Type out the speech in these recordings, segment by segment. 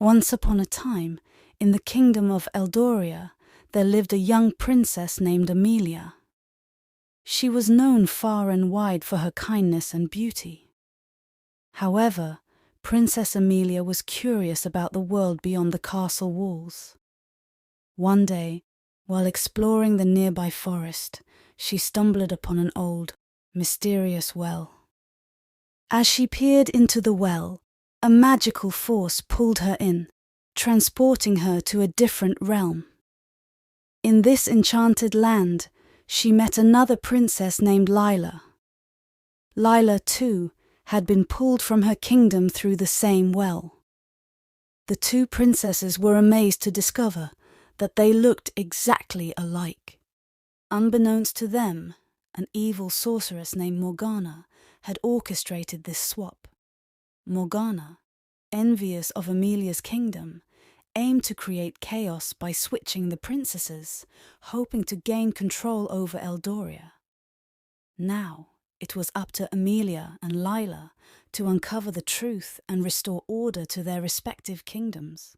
Once upon a time, in the kingdom of Eldoria, there lived a young princess named Amelia. She was known far and wide for her kindness and beauty. However, Princess Amelia was curious about the world beyond the castle walls. One day, while exploring the nearby forest, she stumbled upon an old, mysterious well. As she peered into the well, a magical force pulled her in, transporting her to a different realm. In this enchanted land, she met another princess named Lila. Lila, too, had been pulled from her kingdom through the same well. The two princesses were amazed to discover that they looked exactly alike. Unbeknownst to them, an evil sorceress named Morgana had orchestrated this swap. Morgana, envious of Amelia's kingdom, aimed to create chaos by switching the princesses, hoping to gain control over Eldoria. Now, it was up to Amelia and Lila to uncover the truth and restore order to their respective kingdoms.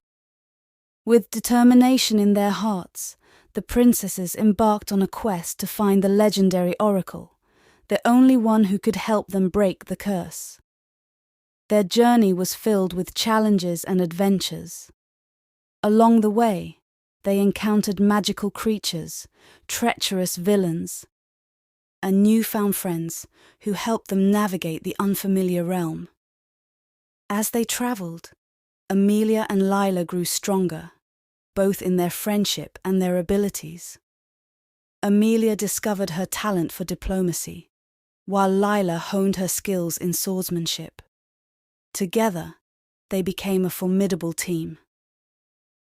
With determination in their hearts, the princesses embarked on a quest to find the legendary oracle, the only one who could help them break the curse. Their journey was filled with challenges and adventures. Along the way, they encountered magical creatures, treacherous villains, and newfound friends who helped them navigate the unfamiliar realm. As they traveled, Amelia and Lila grew stronger, both in their friendship and their abilities. Amelia discovered her talent for diplomacy, while Lila honed her skills in swordsmanship. Together, they became a formidable team.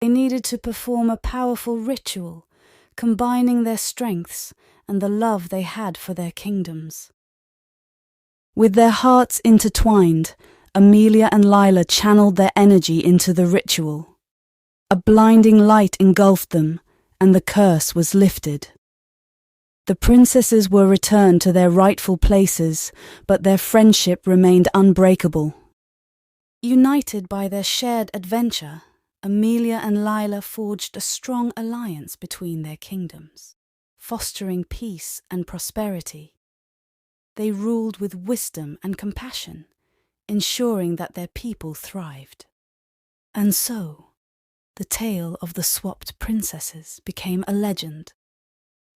They needed to perform a powerful ritual, combining their strengths and the love they had for their kingdoms. With their hearts intertwined, Amelia and Lila channeled their energy into the ritual. A blinding light engulfed them, and the curse was lifted. The princesses were returned to their rightful places, but their friendship remained unbreakable. United by their shared adventure, Amelia and Lila forged a strong alliance between their kingdoms, fostering peace and prosperity. They ruled with wisdom and compassion, ensuring that their people thrived. And so, the tale of the swapped princesses became a legend,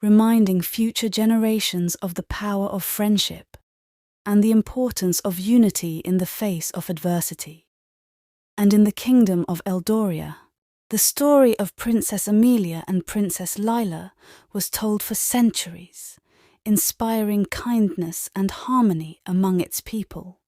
reminding future generations of the power of friendship and the importance of unity in the face of adversity. And in the kingdom of Eldoria, the story of Princess Amelia and Princess Lila was told for centuries, inspiring kindness and harmony among its people.